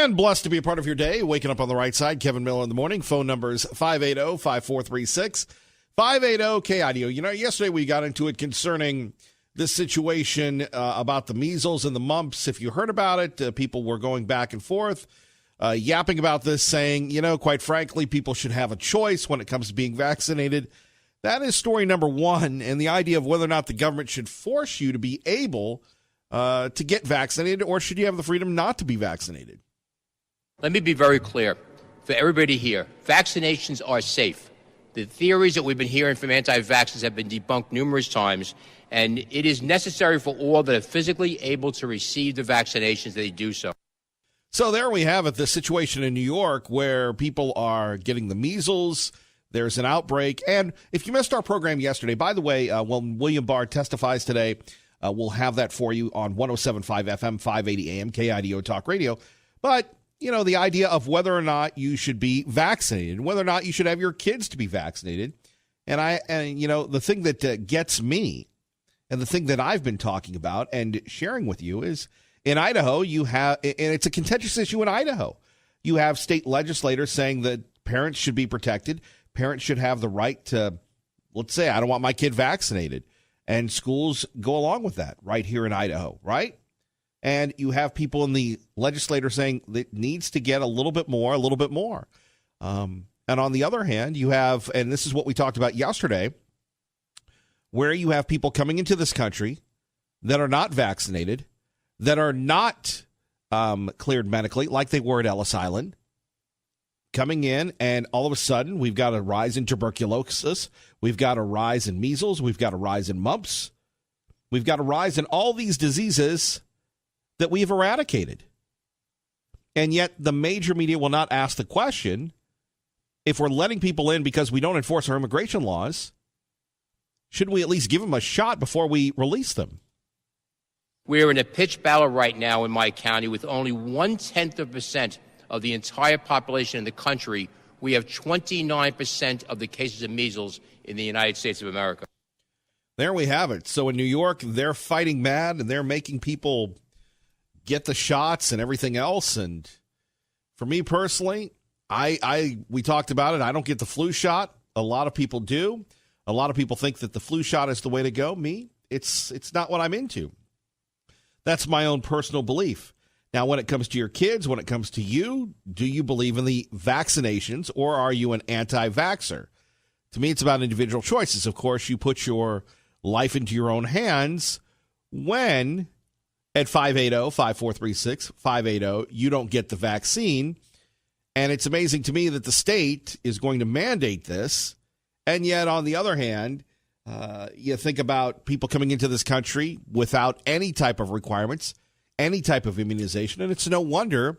And blessed to be a part of your day. Waking up on the right side. Kevin Miller in the morning. Phone numbers 580-5436, 580-KIDO. You know, yesterday we got into it concerning this situation about the measles and the mumps. If you heard about it, people were going back and forth, yapping about this, saying, you know, quite frankly, people should have a choice when it comes to being vaccinated. That is story number one, and the idea of whether or not the government should force you to be able to get vaccinated, or should you have the freedom not to be vaccinated? Let me be very clear for everybody here. Vaccinations are safe. The theories that we've been hearing from anti-vaxxers have been debunked numerous times, and it is necessary for all that are physically able to receive the vaccinations that they do so. So there we have it, the situation in New York where people are getting the measles. There's an outbreak. And if you missed our program yesterday, by the way, when William Barr testifies today, we'll have that for you on 107.5 FM, 580 AM, KIDO Talk Radio. But, you know, the idea of whether or not you should be vaccinated, whether or not you should have your kids to be vaccinated. And you know, the thing that gets me, and the thing that I've been talking about and sharing with you, is in Idaho, you have, and it's a contentious issue in Idaho, you have state legislators saying that parents should be protected. Parents should have the right to, let's say, I don't want my kid vaccinated. And schools go along with that right here in Idaho, right? And you have people in the legislature saying that needs to get a little bit more. And on the other hand, you have, and this is what we talked about yesterday, where you have people coming into this country that are not vaccinated, that are not cleared medically, like they were at Ellis Island, coming in, and all of a sudden, we've got a rise in tuberculosis. We've got a rise in measles. We've got a rise in mumps. We've got a rise in all these diseases that we've eradicated. And yet the major media will not ask the question, if we're letting people in because we don't enforce our immigration laws, shouldn't we at least give them a shot before we release them? We're in a pitched battle right now in my county with only 0.1% of the entire population in the country. We have 29% of the cases of measles in the United States of America. There we have it. So in New York, they're fighting mad, and they're making people get the shots and everything else. And for me personally, we talked about it. I don't get the flu shot. A lot of people do. A lot of people think that the flu shot is the way to go. Me, it's not what I'm into. That's my own personal belief. Now, when it comes to your kids, when it comes to you, do you believe in the vaccinations, or are you an anti-vaxxer? To me, it's about individual choices. Of course, you put your life into your own hands when at 580-5436, 580, you don't get the vaccine. And it's amazing to me that the state is going to mandate this. And yet, on the other hand, you think about people coming into this country without any type of requirements, any type of immunization, and it's no wonder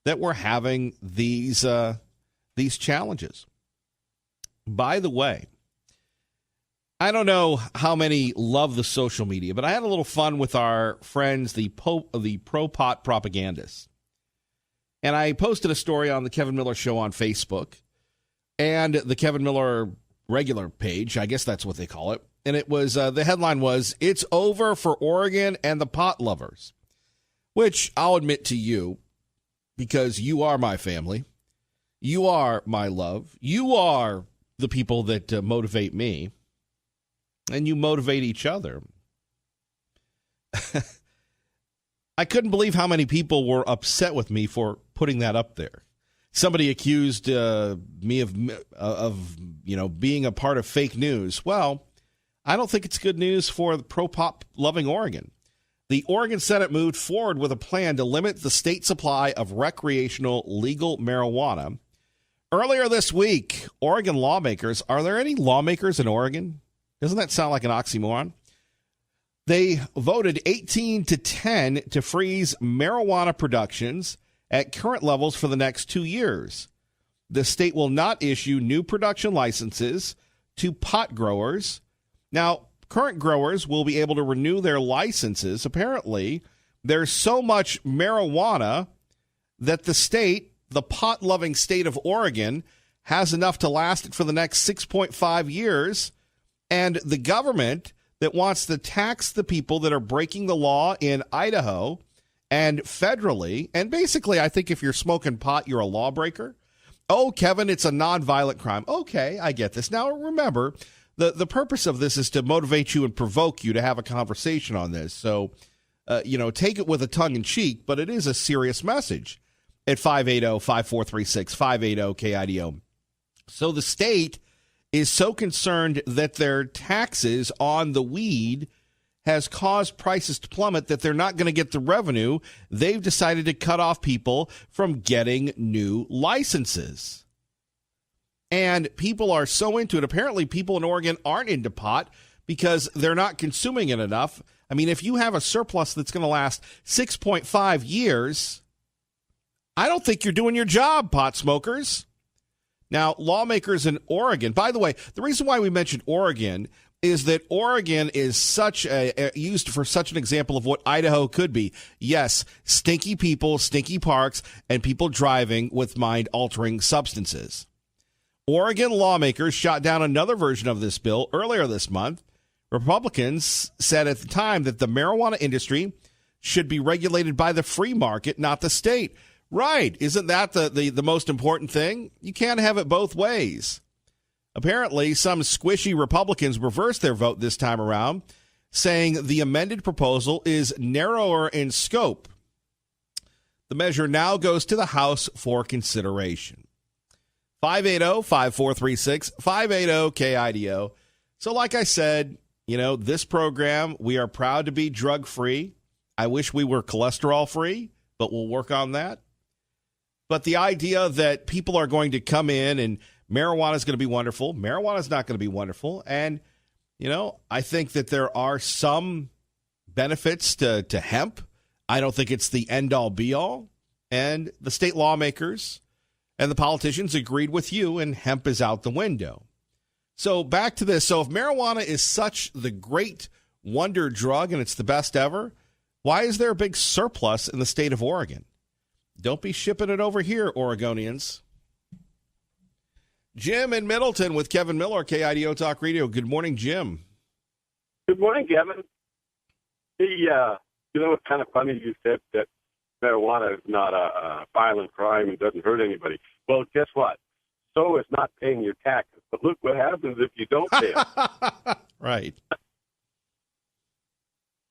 that we're having these challenges. By the way, I don't know how many love the social media, but I had a little fun with our friends, the pro-pot propagandists. And I posted a story on the Kevin Miller Show on Facebook and the Kevin Miller regular page. I guess that's what they call it. And it was, the headline was, "It's over for Oregon and the pot lovers." Which I'll admit to you, because you are my family. You are my love. You are the people that motivate me. And you motivate each other. I couldn't believe how many people were upset with me for putting that up there. Somebody accused me of being a part of fake news. Well, I don't think it's good news for the pro-pop loving Oregon. The Oregon Senate moved forward with a plan to limit the state supply of recreational legal marijuana. Earlier this week, Oregon lawmakers, are there any lawmakers in Oregon? Doesn't that sound like an oxymoron? They voted 18-10 to freeze marijuana productions at current levels for the next 2 years. The state will not issue new production licenses to pot growers. Now, current growers will be able to renew their licenses. Apparently, there's so much marijuana that the state, the pot-loving state of Oregon, has enough to last it for the next 6.5 years. And the government that wants to tax the people that are breaking the law in Idaho And federally, and basically, I think if you're smoking pot, you're a lawbreaker. Oh, Kevin, it's a nonviolent crime. Okay, I get this. Now, remember, the purpose of this is to motivate you and provoke you to have a conversation on this. So, take it with a tongue in cheek, but it is a serious message at 580-5436, 580-KIDO. So the state is so concerned that their taxes on the weed has caused prices to plummet that they're not going to get the revenue. They've decided to cut off people from getting new licenses. And people are so into it. Apparently, people in Oregon aren't into pot because they're not consuming it enough. I mean, if you have a surplus that's going to last 6.5 years, I don't think you're doing your job, pot smokers. Now, lawmakers in Oregon, by the way, the reason why we mentioned Oregon is that Oregon is used for such an example of what Idaho could be. Yes, stinky people, stinky parks, and people driving with mind-altering substances. Oregon lawmakers shot down another version of this bill earlier this month. Republicans said at the time that the marijuana industry should be regulated by the free market, not the state. Right. Isn't that the most important thing? You can't have it both ways. Apparently, some squishy Republicans reversed their vote this time around, saying the amended proposal is narrower in scope. The measure now goes to the House for consideration. 580-5436, 580-KIDO. So like I said, this program, we are proud to be drug-free. I wish we were cholesterol-free, but we'll work on that. But the idea that people are going to come in and marijuana is going to be wonderful. Marijuana is not going to be wonderful. And, I think that there are some benefits to hemp. I don't think it's the end-all, be-all. And the state lawmakers and the politicians agreed with you, and hemp is out the window. So back to this. So if marijuana is such the great wonder drug and it's the best ever, why is there a big surplus in the state of Oregon? Don't be shipping it over here, Oregonians. Jim in Middleton with Kevin Miller, KIDO Talk Radio. Good morning, Jim. Good morning, Kevin. It's kind of funny you said that marijuana is not a violent crime and doesn't hurt anybody. Well, guess what? So is not paying your taxes. But look what happens if you don't pay them. Right.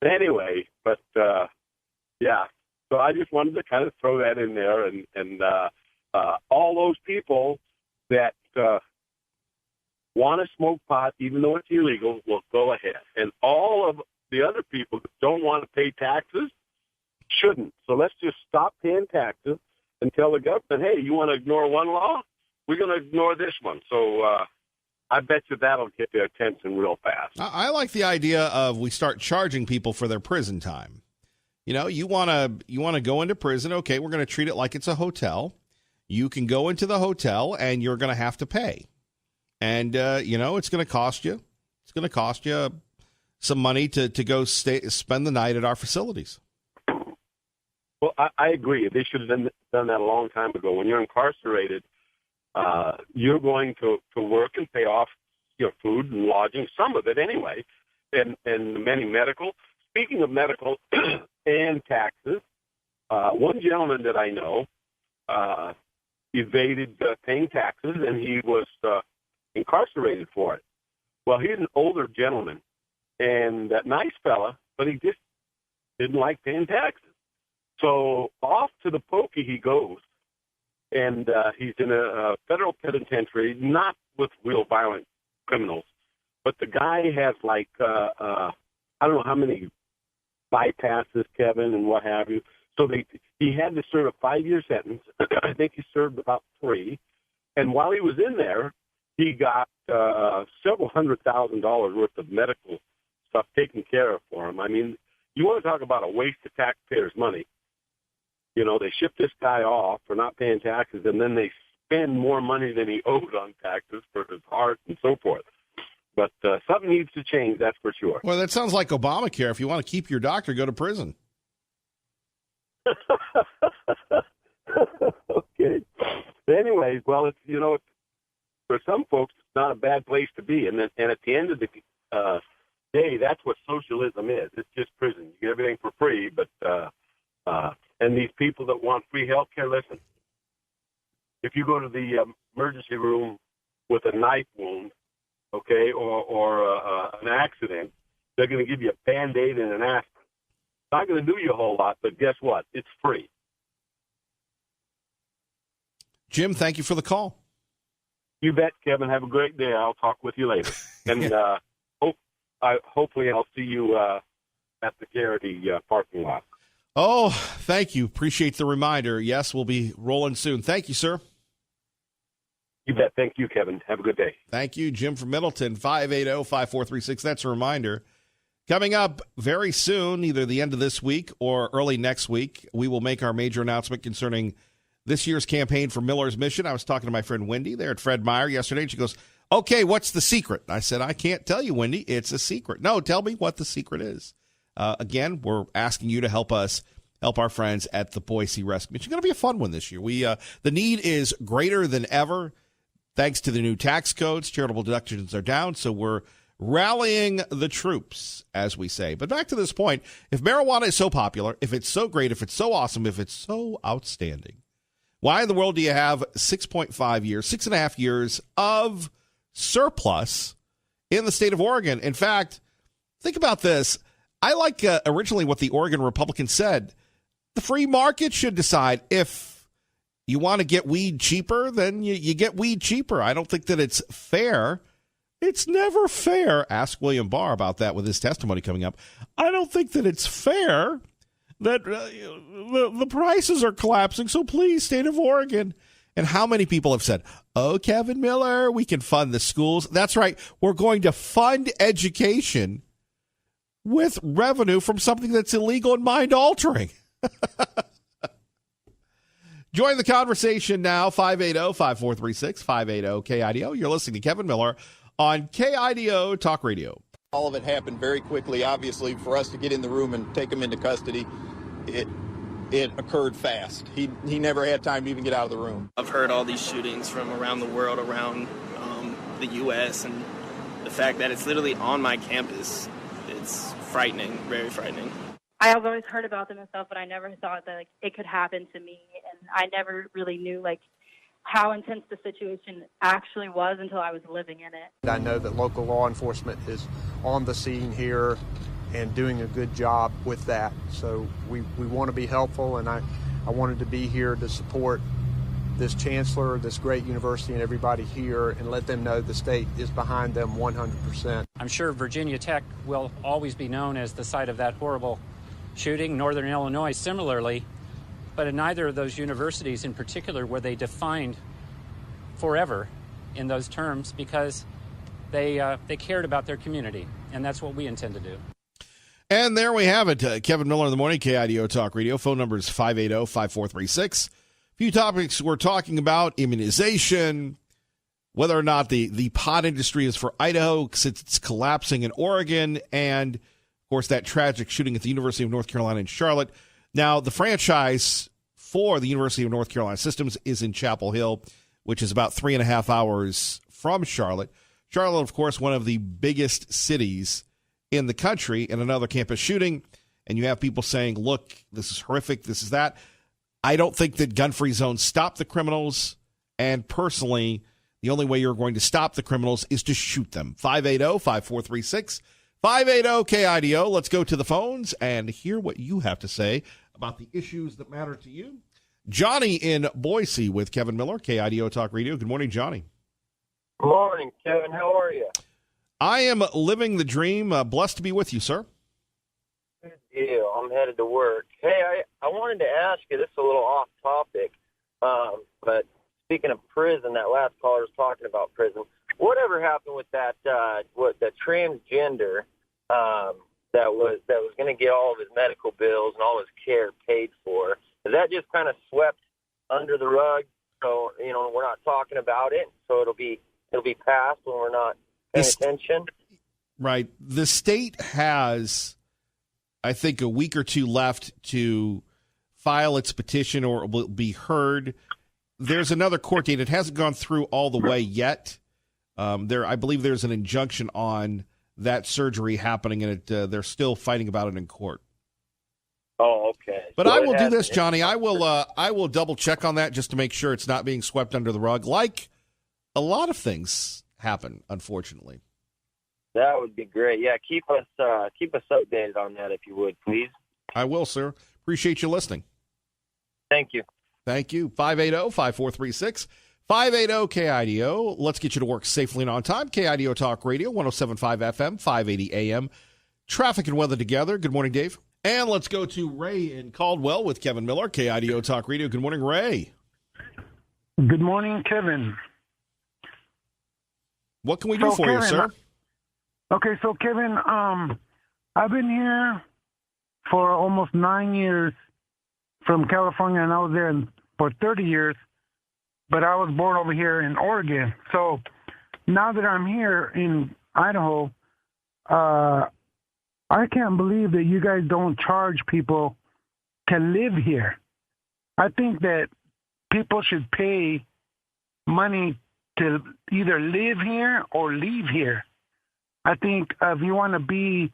Anyway, but yeah. So I just wanted to kind of throw that in there, and all those people that want to smoke pot, even though it's illegal, will go ahead. And all of the other people that don't want to pay taxes shouldn't. So let's just stop paying taxes and tell the government, hey, you want to ignore one law? We're going to ignore this one. So I bet you that'll get their attention real fast. I like the idea of we start charging people for their prison time. You want to go into prison. Okay, we're going to treat it like it's a hotel. You can go into the hotel and you're going to have to pay. And, it's going to cost you. It's going to cost you some money to go spend the night at our facilities. Well, I agree. They should have done that a long time ago. When you're incarcerated, you're going to work and pay off your food and lodging, some of it anyway, and many medical. Speaking of medical and taxes, one gentleman that I know evaded paying taxes, and he was incarcerated for it. Well, he's an older gentleman, and that nice fella, but he just didn't like paying taxes. So off to the pokey he goes, and he's in a federal penitentiary, not with real violent criminals, but the guy has I don't know how many bypasses, Kevin, and what have you. So he had to serve a 5-year sentence. I think he served about 3. And while he was in there, he got several $100,000 worth of medical stuff taken care of for him. I mean, you want to talk about a waste of taxpayers' money. They ship this guy off for not paying taxes, and then they spend more money than he owed on taxes for his heart and so forth. But something needs to change, that's for sure. Well, that sounds like Obamacare. If you want to keep your doctor, go to prison. Okay. Anyways, well, it's for some folks, it's not a bad place to be. And at the end of the day, that's what socialism is. It's just prison. You get everything for free, but And these people that want free health care, listen, if you go to the emergency room with a knife wound, okay, or an accident, they're going to give you a Band-Aid and an aspirin. It's not going to do you a whole lot, but guess what? It's free. Jim, thank you for the call. You bet, Kevin. Have a great day. I'll talk with you later. And hopefully I'll see you at the Garrity parking lot. Oh, thank you. Appreciate the reminder. Yes, we'll be rolling soon. Thank you, sir. You bet. Thank you, Kevin. Have a good day. Thank you, Jim from Middleton, 580-5436. That's a reminder. Coming up very soon, either the end of this week or early next week, we will make our major announcement concerning this year's campaign for Miller's Mission. I was talking to my friend Wendy there at Fred Meyer yesterday, and she goes, okay, what's the secret? I said, I can't tell you, Wendy. It's a secret. No, tell me what the secret is. Again, we're asking you to help us help our friends at the Boise Rescue. It's going to be a fun one this year. The need is greater than ever. Thanks to the new tax codes, charitable deductions are down, so we're rallying the troops, as we say. But back to this point, if marijuana is so popular, if it's so great, if it's so awesome, if it's so outstanding, why in the world do you have 6.5 years of surplus in the state of Oregon? In fact, think about this. I like originally what the Oregon Republicans said. The free market should decide. If you want to get weed cheaper, then you get weed cheaper. I don't think that it's fair. It's never fair. Ask William Barr about that with his testimony coming up. I don't think that it's fair that the prices are collapsing. So please, state of Oregon. And how many people have said, oh, Kevin Miller, we can fund the schools. That's right. We're going to fund education with revenue from something that's illegal and mind-altering. Join the conversation now, 580-5436, 580-KIDO. You're listening to Kevin Miller on KIDO Talk Radio. All of it happened very quickly. Obviously, for us to get in the room and take him into custody, it occurred fast. He never had time to even get out of the room. I've heard all these shootings from around the world, around the U.S., and the fact that it's literally on my campus, it's frightening, very frightening. I have always heard about them and stuff, but I never thought that it could happen to me, and I never really knew how intense the situation actually was until I was living in it. I know that local law enforcement is on the scene here and doing a good job with that. So we want to be helpful, and I wanted to be here to support this chancellor, this great university, and everybody here, and let them know the state is behind them 100%. I'm sure Virginia Tech will always be known as the site of that horrible shooting, Northern Illinois similarly, but in neither of those universities in particular were they defined forever in those terms, because they cared about their community, and that's what we intend to do. And there we have it. Kevin Miller in the morning, KIDO Talk Radio. Phone number is 580-5436. A few topics we're talking about: immunization, whether or not the pot industry is for Idaho since it's collapsing in Oregon, and, of course, that tragic shooting at the University of North Carolina in Charlotte. Now, the franchise for the University of North Carolina Systems is in Chapel Hill, which is about 3.5 hours from Charlotte. Charlotte, of course, one of the biggest cities in the country, and another campus shooting, and you have people saying, look, this is horrific, this is that. I don't think that gun-free zones stop the criminals, and personally, the only way you're going to stop the criminals is to shoot them. 580-5436, 580-KIDO. Let's go to the phones and hear what you have to say about the issues that matter to you. Johnny in Boise with Kevin Miller, KIDO Talk Radio. Good morning, Johnny. Good morning, Kevin. How are you? I am living the dream. Blessed to be with you, sir. Good deal. I'm headed to work. Hey, I wanted to ask you, this is a little off topic, but speaking of prison, that last caller was talking about prison. Whatever happened with that, the transgender that was going to get all of his medical bills and all his care paid for? Is that just kind of swept under the rug? So, we're not talking about it. So it'll be passed when we're not paying attention. Right. The state has, I think, a week or two left to file its petition, or it will be heard. There's another court date. It hasn't gone through all the way yet. I believe there's an injunction on that surgery happening, and they're still fighting about it in court. Oh, okay. But So I it will do has- this, Johnny. I will double check on that just to make sure it's not being swept under the rug, like a lot of things happen, unfortunately. That would be great. Yeah, keep us updated on that if you would, please. I will, sir. Appreciate you listening. Thank you. Thank you. 580-5436. 580-KIDO. Let's get you to work safely and on time. KIDO Talk Radio, 107.5 FM, 580 AM. Traffic and weather together. Good morning, Dave. And let's go to Ray in Caldwell with Kevin Miller, KIDO Talk Radio. Good morning, Ray. Good morning, Kevin. What can we do for you, sir? Okay, so Kevin, I've been here for almost 9 years from California, and I was there for 30 years, but I was born over here in Oregon. So now that I'm here in Idaho, I can't believe that you guys don't charge people to live here. I think that people should pay money to either live here or leave here. I think if you want to be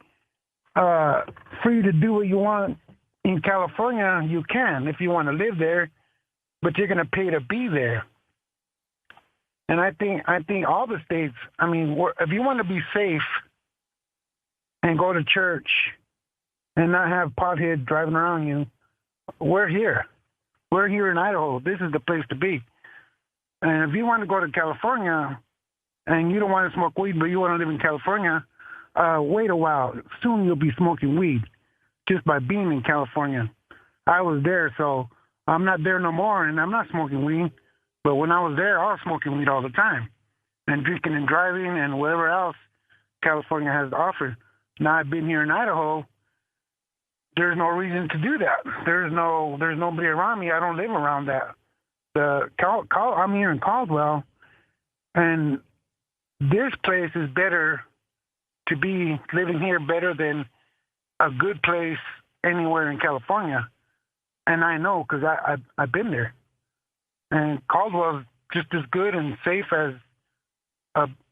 free to do what you want in California, you can if you want to live there, but you're going to pay to be there. And I think all the states, I mean, if you want to be safe and go to church and not have potheads driving around you, we're here. We're here in Idaho. This is the place to be. And if you want to go to California and you don't want to smoke weed, but you want to live in California, wait a while. Soon you'll be smoking weed just by being in California. I was there, so I'm not there no more, and I'm not smoking weed. But when I was there, I was smoking weed all the time and drinking and driving and whatever else California has to offer. Now I've been here in Idaho. There's no reason to do that. There's nobody around me. I don't live around that. I'm here in Caldwell, and this place is better to be living here better than a good place anywhere in California. And I know because I've been there. And Caldwell's just as good and safe as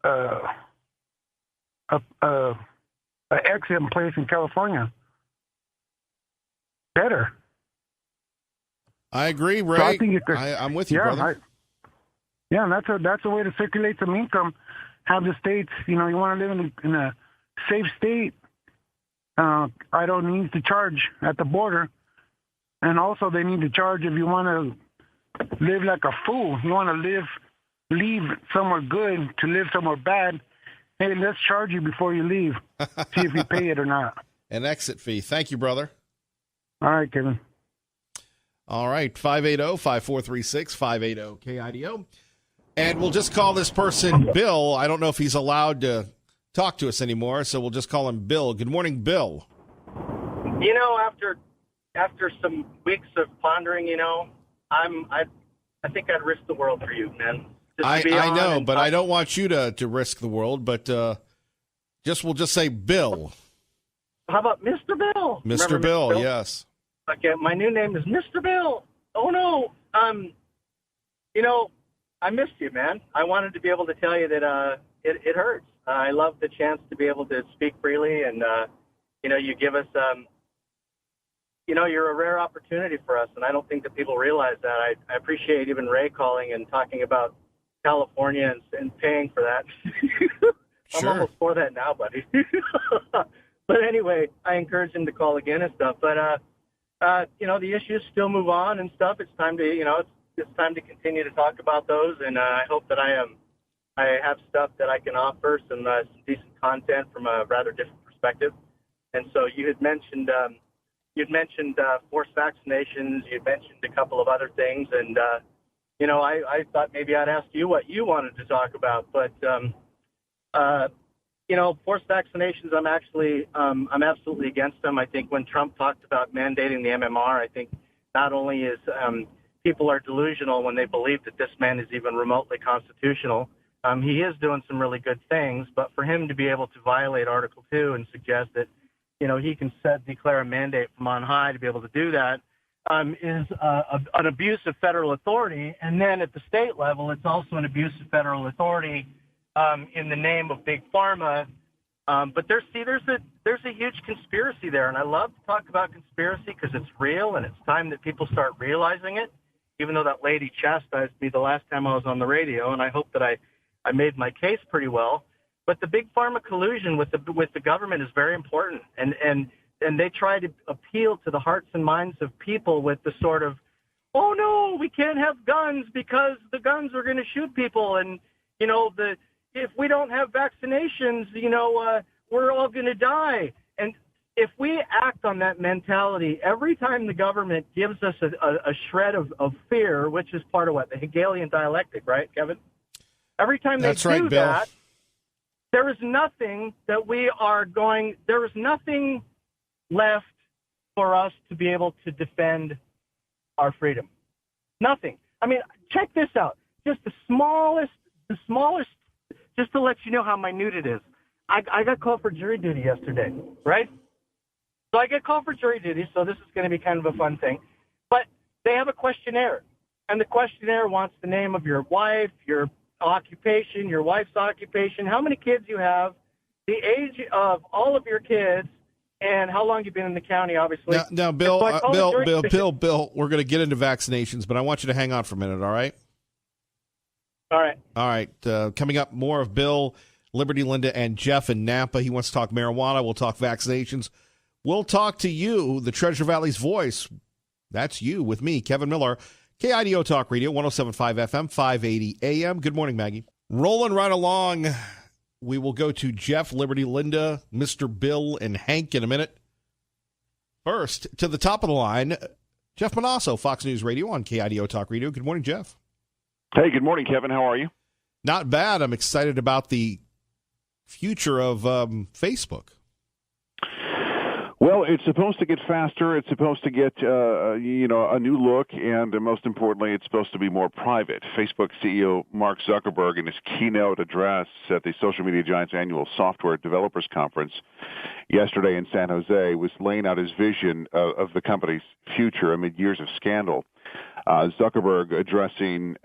an excellent place in California. Better. I agree, Ray. So I think I'm with you, brother. And that's a way to circulate some income. Have the states, you want to live in a safe state. Idaho needs to charge at the border, and also they need to charge if you want to live like a fool. You want to leave somewhere good to live somewhere bad. Hey, let's charge you before you leave. See if you pay it or not. An exit fee. Thank you, brother. All right, Kevin. All right, 580-5436, 580-KIDO. And we'll just call this person Bill. I don't know if he's allowed to talk to us anymore, so we'll just call him Bill. Good morning, Bill. After some weeks of pondering, I think I'd risk the world for you, man. I know, but I don't want you to risk the world, but we'll just say Bill. How about Mr. Bill? Mr. Bill, yes. Okay, my new name is Mr. Bill. Oh, no. I missed you, man. I wanted to be able to tell you that it hurts. I love the chance to be able to speak freely, and, you give us, you're a rare opportunity for us, and I don't think that people realize that. I appreciate even Ray calling and talking about California and paying for that. I'm Sure. almost for that now, buddy. But anyway, I encourage him to call again and stuff. But, the issues still move on and stuff. It's time to, it's time to continue to talk about those. And I hope that I have stuff that I can offer, some decent content from a rather different perspective. And so you had mentioned, forced vaccinations. You mentioned a couple of other things. And, I thought maybe I'd ask you what you wanted to talk about. But, forced vaccinations, I'm absolutely against them. I think when Trump talked about mandating the MMR, I think not only is people are delusional when they believe that this man is even remotely constitutional. He is doing some really good things, but for him to be able to violate Article 2 and suggest that, he can declare a mandate from on high to be able to do that is an abuse of federal authority. And then at the state level, it's also an abuse of federal authority in the name of Big Pharma But there's a huge conspiracy there, and I love to talk about conspiracy because it's real, and it's time that people start realizing it. Even though that lady chastised me the last time I was on the radio, and I hope that I made my case pretty well. But the big pharma collusion with the government is very important, and they try to appeal to the hearts and minds of people with the sort of, oh no, we can't have guns because the guns are going to shoot people, and if we don't have vaccinations, we're all going to die. And if we act on that mentality, every time the government gives us a shred of fear, which is part of what? The Hegelian dialectic, right, Kevin? Every time they do that, there is nothing left for us to be able to defend our freedom. Nothing. I mean, check this out. Just the smallest, just to let you know how minute it is. I got called for jury duty yesterday, right? So I get called for jury duty, so this is going to be kind of a fun thing. But they have a questionnaire, and the questionnaire wants the name of your wife, your occupation, your wife's occupation, how many kids you have, the age of all of your kids, and how long you've been in the county, obviously. Now, Bill, Bill, we're going to get into vaccinations, but I want you to hang on for a minute, all right? All right. All right. Coming up, more of Bill, Liberty, Linda, and Jeff in Napa. He wants to talk marijuana. We'll talk vaccinations. We'll talk to you, the Treasure Valley's voice. That's you with me, Kevin Miller. KIDO Talk Radio, 107.5 FM, 580 AM. Good morning, Maggie. Rolling right along. We will go to Jeff, Liberty, Linda, Mr. Bill, and Hank in a minute. First, to the top of the line, Jeff Manasso, Fox News Radio on KIDO Talk Radio. Good morning, Jeff. Hey, good morning, Kevin. How are you? Not bad. I'm excited about the future of Facebook. Well, it's supposed to get faster. It's supposed to get, a new look, and most importantly, it's supposed to be more private. Facebook CEO Mark Zuckerberg, in his keynote address at the social media giant's annual Software Developers Conference yesterday in San Jose, was laying out his vision of the company's future amid years of scandal. Zuckerberg addressing,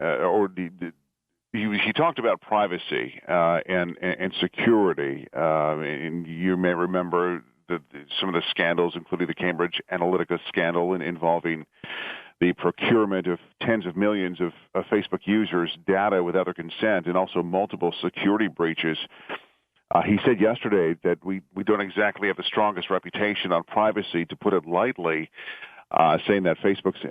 he talked about privacy and security, and you may remember some of the scandals, including the Cambridge Analytica scandal involving the procurement of tens of millions of Facebook users' data without their consent, and also multiple security breaches. He said yesterday that we don't exactly have the strongest reputation on privacy, to put it lightly, saying that Facebook's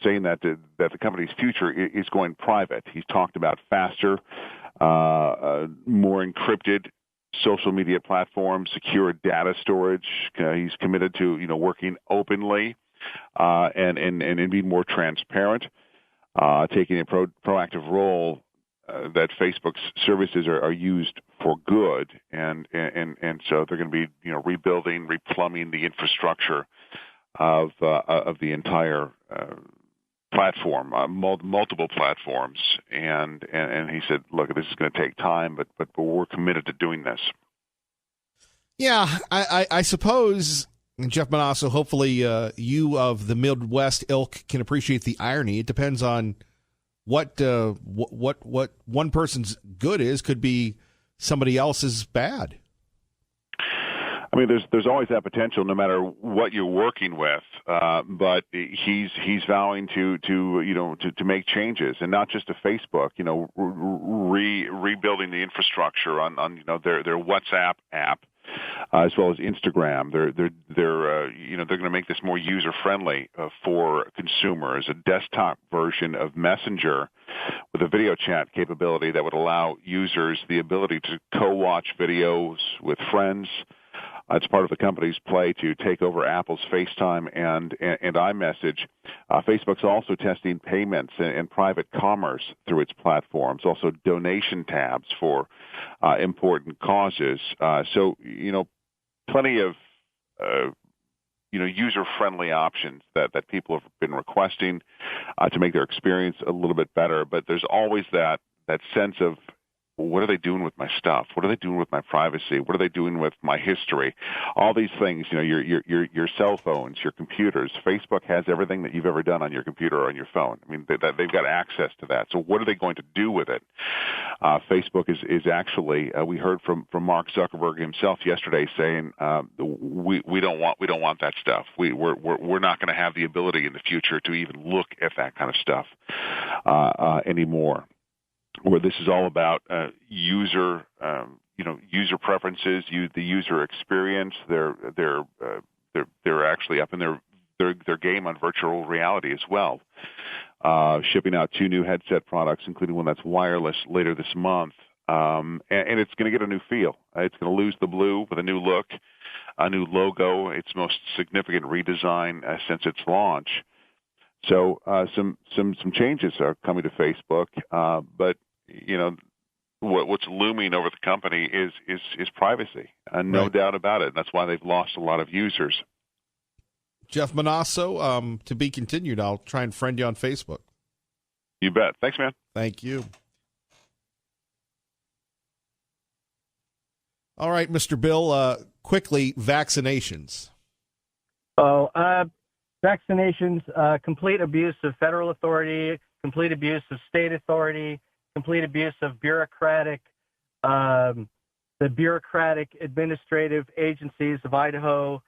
saying that the company's future is going private. He's talked about faster, more encrypted social media platforms, secure data storage. He's committed to working openly and being more transparent, taking a proactive role that Facebook's services are used for good, and so they're going to be rebuilding, replumbing the infrastructure of the entire platform, multiple platforms, and he said, "Look, this is going to take time, but we're committed to doing this." Yeah, I suppose, Jeff Manasso, hopefully you of the Midwest ilk can appreciate the irony. It depends on what one person's good is, could be somebody else's bad. I mean, there's always that potential, no matter what you're working with. But he's vowing to make changes, and not just to Facebook. Rebuilding the infrastructure on their WhatsApp app, as well as Instagram. They're going to make this more user friendly for consumers. A desktop version of Messenger with a video chat capability that would allow users the ability to co-watch videos with friends. It's part of the company's play to take over Apple's FaceTime and iMessage. Facebook's also testing payments and private commerce through its platforms, also donation tabs for important causes. So, plenty of, user-friendly options that people have been requesting to make their experience a little bit better. But there's always that sense of what are they doing with my stuff? What are they doing with my privacy? What are they doing with my history? All these things, your cell phones, your computers. Facebook has everything that you've ever done on your computer or on your phone. I mean, they've got access to that. So what are they going to do with it? Facebook is actually, we heard from Mark Zuckerberg himself yesterday saying, we don't want that stuff. We're not going to have the ability in the future to even look at that kind of stuff anymore. Where this is all about user preferences, the user experience. They're actually up in their game on virtual reality as well. Shipping out 2 new headset products, including one that's wireless, later this month, and it's going to get a new feel. It's going to lose the blue with a new look, a new logo, its most significant redesign since its launch. So some changes are coming to Facebook, but what's looming over the company is privacy, no doubt about it. That's why they've lost a lot of users. Jeff Monosso, to be continued. I'll try and friend you on Facebook. You bet. Thanks, man. Thank you. All right, Mr. Bill, quickly, vaccinations. Vaccinations, complete abuse of federal authority, complete abuse of state authority, complete abuse of the bureaucratic administrative agencies of Idaho.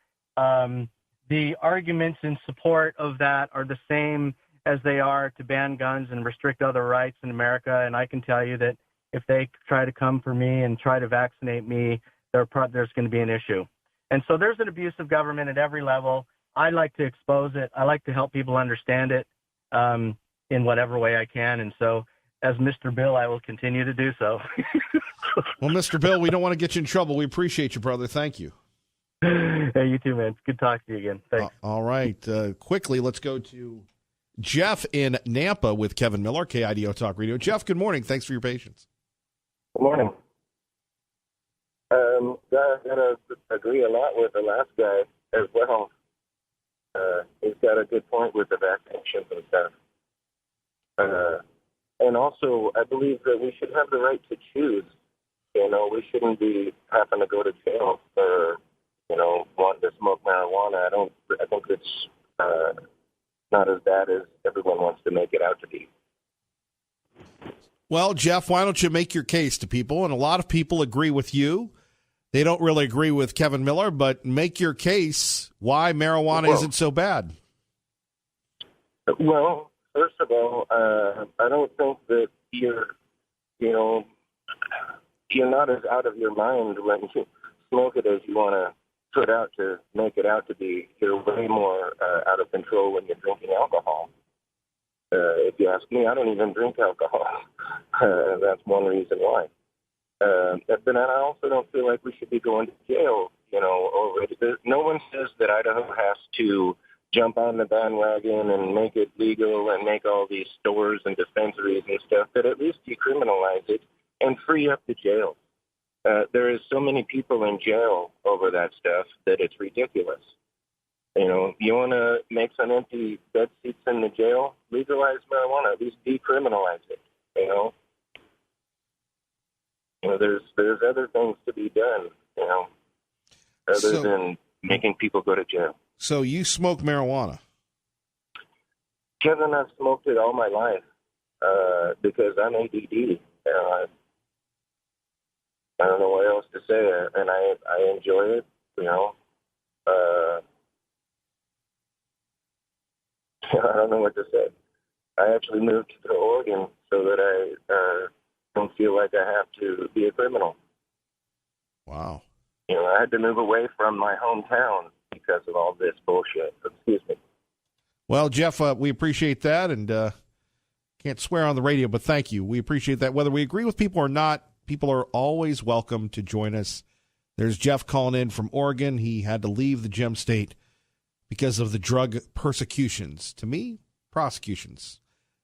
The arguments in support of that are the same as they are to ban guns and restrict other rights in America. And I can tell you that if they try to come for me and try to vaccinate me, there's going to be an issue. And so there's an abuse of government at every level. I like to expose it. I like to help people understand it in whatever way I can. And so as Mr. Bill, I will continue to do so. Well, Mr. Bill, we don't want to get you in trouble. We appreciate you, brother. Thank you. Hey, you too, man. It's good talking to you again. Thanks. All right. Quickly, let's go to Jeff in Nampa with Kevin Miller, KIDO Talk Radio. Jeff, good morning. Thanks for your patience. Good morning. I got to agree a lot with the last guy as well. He's got a good point with the vaccinations and stuff. And also, I believe that we should have the right to choose. We shouldn't be having to go to jail for, wanting to smoke marijuana. I think it's not as bad as everyone wants to make it out to be. Well, Jeff, why don't you make your case to people? And a lot of people agree with you. They don't really agree with Kevin Miller, but make your case why marijuana isn't so bad. Well, first of all, I don't think that you're not as out of your mind when you smoke it as you want to put out to make it out to be. You're way more out of control when you're drinking alcohol. If you ask me, I don't even drink alcohol. That's one reason why. But I also don't feel like we should be going to jail, over it. No one says that Idaho has to jump on the bandwagon and make it legal and make all these stores and dispensaries and stuff, but at least decriminalize it and free up the jail. There is so many people in jail over that stuff that it's ridiculous. You want to make some empty bed seats in the jail? Legalize marijuana. At least decriminalize it. There's other things to be done. Other than making people go to jail. So you smoke marijuana? Kevin, I've smoked it all my life because I'm ADD. I don't know what else to say, and I enjoy it. I don't know what to say. I actually moved to Oregon so that I don't feel like I have to be a criminal. Wow. I had to move away from my hometown because of all this bullshit. Excuse me. Well, Jeff, we appreciate that, and can't swear on the radio, but thank you. We appreciate that. Whether we agree with people or not, people are always welcome to join us. There's Jeff calling in from Oregon. He had to leave the gem state because of the drug persecutions. To me, prosecutions.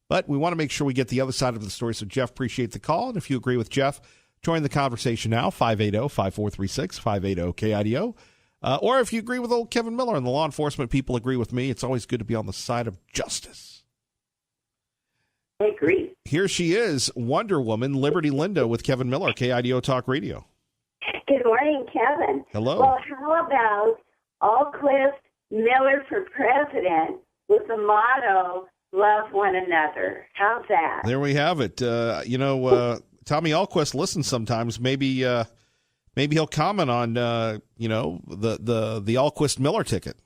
But we want to make sure we get the other side of the story. So, Jeff, appreciate the call. And if you agree with Jeff, join the conversation now, 580-5436, 580-KIDO. Or if you agree with old Kevin Miller and the law enforcement people agree with me, it's always good to be on the side of justice. I agree. Here she is, Wonder Woman, Liberty Linda with Kevin Miller, KIDO Talk Radio. Good morning, Kevin. Hello. Well, how about Alquist Miller for president with the motto, love one another? How's that? There we have it. Tommy Alquist listens sometimes. Maybe he'll comment on, the Alquist Miller ticket.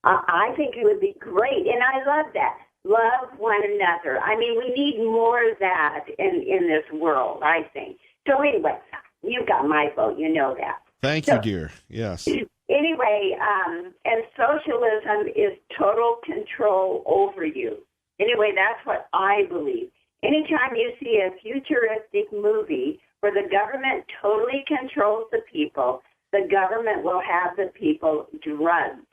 I think it would be great, and I love that. Love one another. I mean, we need more of that in this world, I think. So anyway, you got my vote. You know that. Thank you, dear. Yes. Anyway, and socialism is total control over you. Anyway, that's what I believe. Anytime you see a futuristic movie where the government totally controls the people, the government will have the people drugged.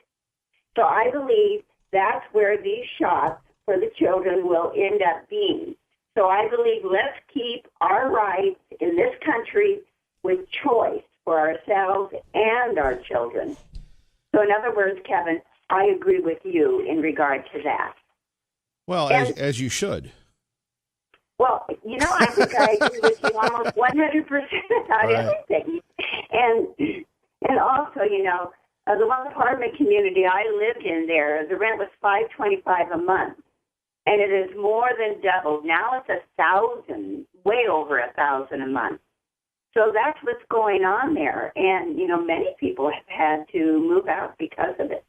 So I believe that's where these shots for the children will end up being. So I believe let's keep our rights in this country with choice for ourselves and our children. So in other words, Kevin, I agree with you in regard to that. Well, as you should. Well, I think I agree with you almost 100% about everything. And also, the one apartment community I lived in there, the rent was $525 a month, and it is more than doubled. Now it's $1,000, way over $1,000 a month. So that's what's going on there, and many people have had to move out because of it.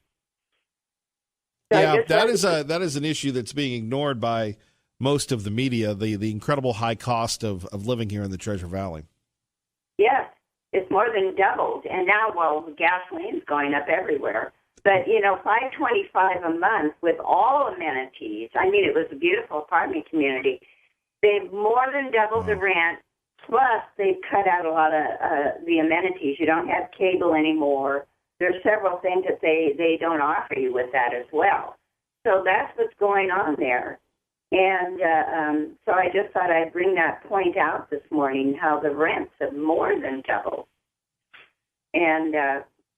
So yeah, that is an issue that's being ignored by most of the media. The incredible high cost of living here in the Treasure Valley. Yes. It's more than doubled, and now, gasoline's going up everywhere. But, $525 a month with all amenities. I mean, it was a beautiful apartment community. They've more than doubled the rent, plus they've cut out a lot of the amenities. You don't have cable anymore. There's several things that they don't offer you with that as well. So that's what's going on there. And so I just thought I'd bring that point out this morning, how the rents have more than doubled. And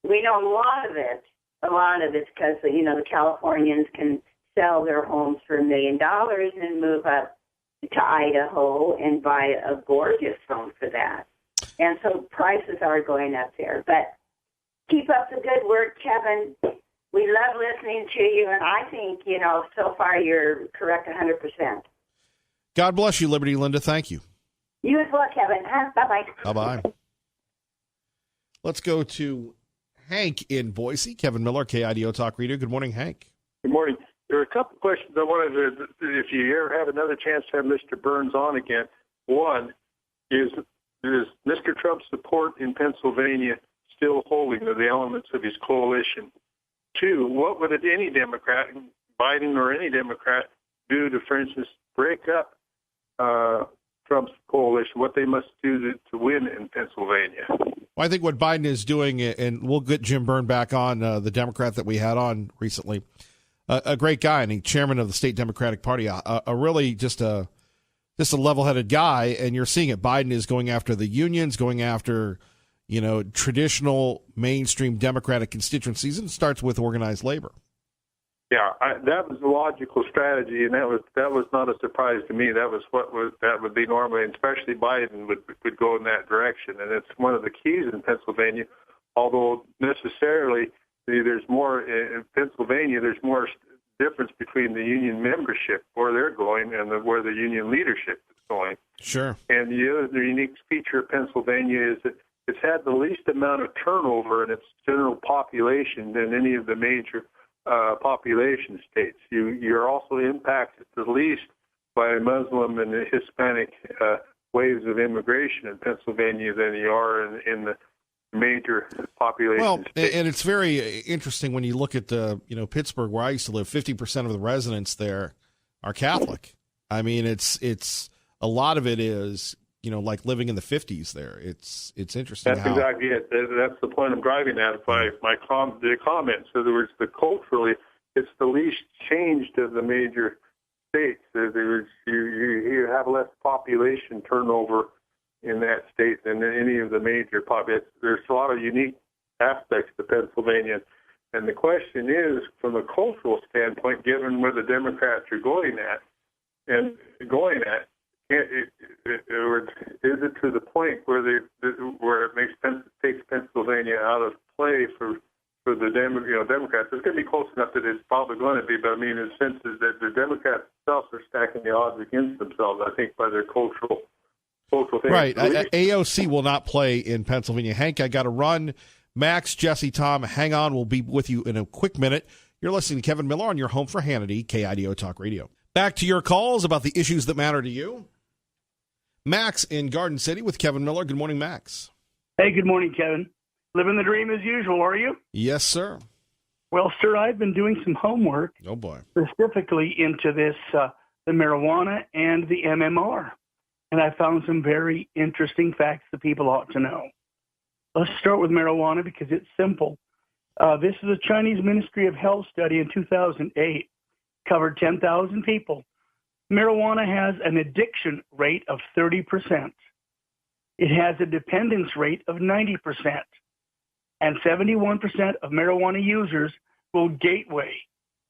we know a lot of it's because, the Californians can sell their homes for $1 million and move up to Idaho and buy a gorgeous home for that. And so prices are going up there. But keep up the good work, Kevin. We love listening to you, and I think, so far you're correct 100%. God bless you, Liberty Linda. Thank you. You as well, Kevin. Bye-bye. Bye-bye. Let's go to Hank in Boise. Kevin Miller, KIDO Talk Radio. Good morning, Hank. Good morning. There are a couple of questions I wanted to, if you ever have another chance to have Mr. Burns on again. One, is Mr. Trump's support in Pennsylvania still holding the elements of his coalition? Two, what would any Democrat, Biden or any Democrat, do to, for instance, break up Trump's coalition, what they must do to win in Pennsylvania? Well, I think what Biden is doing, and we'll get Jim Byrne back on, the Democrat that we had on recently, a great guy, and he's chairman of the state Democratic Party, a really just a level-headed guy, and you're seeing it. Biden is going after the unions, going after traditional mainstream Democratic constituencies, and it starts with organized labor. Yeah, that was the logical strategy, and that was not a surprise to me. That would be normally, and especially Biden would go in that direction, and it's one of the keys in Pennsylvania. Although necessarily there's more in Pennsylvania, there's more difference between the union membership where they're going and where the union leadership is going. Sure. And the other unique feature of Pennsylvania is that it's had the least amount of turnover in its general population than any of the major population states. You're also impacted the least by Muslim and Hispanic waves of immigration in Pennsylvania than you are in the major population states. And it's very interesting when you look at Pittsburgh, where I used to live. 50% of the residents there are Catholic. I mean, it's a lot of it is like living in the 50s there. It's interesting. That's exactly it. That's the point I'm driving at by the comments. In other words, culturally, it's the least changed of the major states. You have less population turnover in that state than any of the major populations. There's a lot of unique aspects to Pennsylvania. And the question is, from a cultural standpoint, given where the Democrats are going at, and going at is it to the point where takes Pennsylvania out of play for the Democrats? It's going to be close enough that it's probably going to be, but I mean, in the sense is that the Democrats themselves are stacking the odds against themselves, I think, by their cultural things. Right. AOC will not play in Pennsylvania. Hank, I got to run. Max, Jesse, Tom, hang on. We'll be with you in a quick minute. You're listening to Kevin Miller on your home for Hannity, KIDO Talk Radio. Back to your calls about the issues that matter to you. Max in Garden City with Kevin Miller. Good morning, Max. Hey, good morning, Kevin. Living the dream as usual, are you? Yes, sir. Well, sir, I've been doing some homework. Oh, boy. Specifically into this, the marijuana and the MMR. And I found some very interesting facts that people ought to know. Let's start with marijuana because it's simple. This is a Chinese Ministry of Health study in 2008, covered 10,000 people. Marijuana has an addiction rate of 30%. It has a dependence rate of 90%. And 71% of marijuana users will gateway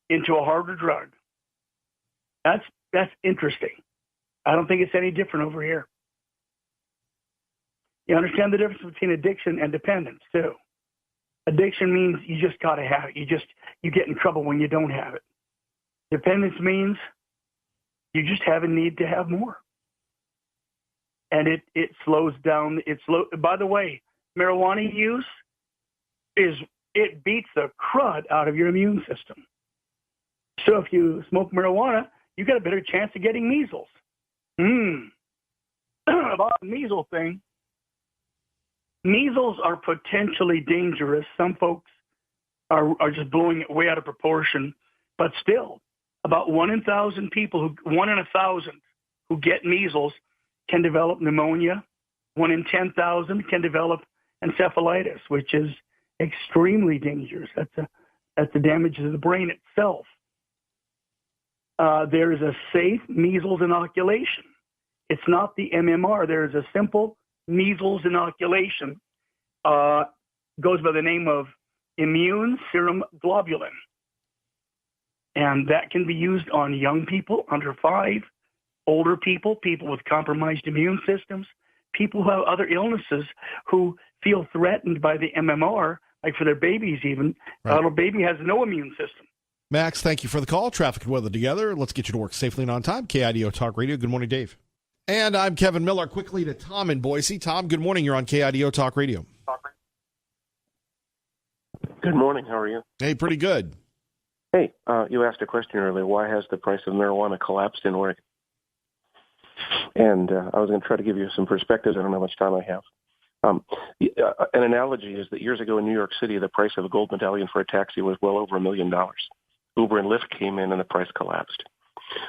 into a harder drug. That's interesting. I don't think it's any different over here. You understand the difference between addiction and dependence, too. Addiction means you just got to have it. You get in trouble when you don't have it. Dependence means you just have a need to have more. And it slows down. By the way, marijuana use it beats the crud out of your immune system. So if you smoke marijuana, you got a better chance of getting measles. About the measles thing, measles are potentially dangerous. Some folks are just blowing it way out of proportion, but still, about 1 in 1,000 people, 1 in 1,000 who get measles can develop pneumonia. 1 in 10,000 can develop encephalitis, which is extremely dangerous. That's the damage to the brain itself. There is a safe measles inoculation. It's not the MMR. There is a simple measles inoculation. Goes by the name of immune serum globulin. And that can be used on young people under 5, older people, people with compromised immune systems, people who have other illnesses who feel threatened by the MMR, like for their babies even. Right. A little baby has no immune system. Max, thank you for the call. Traffic and weather together. Let's get you to work safely and on time. KIDO Talk Radio. Good morning, Dave. And I'm Kevin Miller. Quickly to Tom in Boise. Tom, good morning. You're on KIDO Talk Radio. Good morning. How are you? Hey, pretty good. Hey, you asked a question earlier. Why has the price of marijuana collapsed in Oregon? And I was going to try to give you some perspectives. I don't know how much time I have. An analogy is that years ago in New York City, the price of a gold medallion for a taxi was well over $1 million. Uber and Lyft came in and the price collapsed.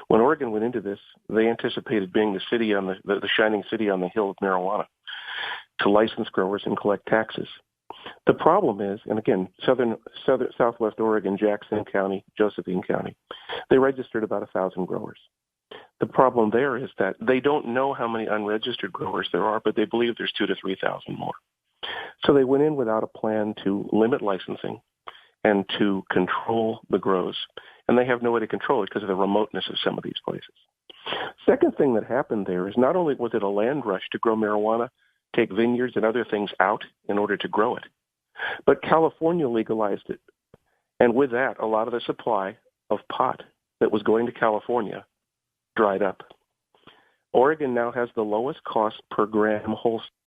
When Oregon went into this, they anticipated being the city on the shining city on the hill of marijuana to license growers and collect taxes. The problem is, and again, Southwest Oregon, Jackson County, Josephine County, they registered about 1,000 growers. The problem there is that they don't know how many unregistered growers there are, but they believe there's 2,000 to 3,000 more. So they went in without a plan to limit licensing and to control the grows. And they have no way to control it because of the remoteness of some of these places. Second thing that happened there is not only was it a land rush to grow marijuana, take vineyards and other things out in order to grow it, but California legalized it. And with that, a lot of the supply of pot that was going to California dried up. Oregon now has the lowest cost per gram wholesale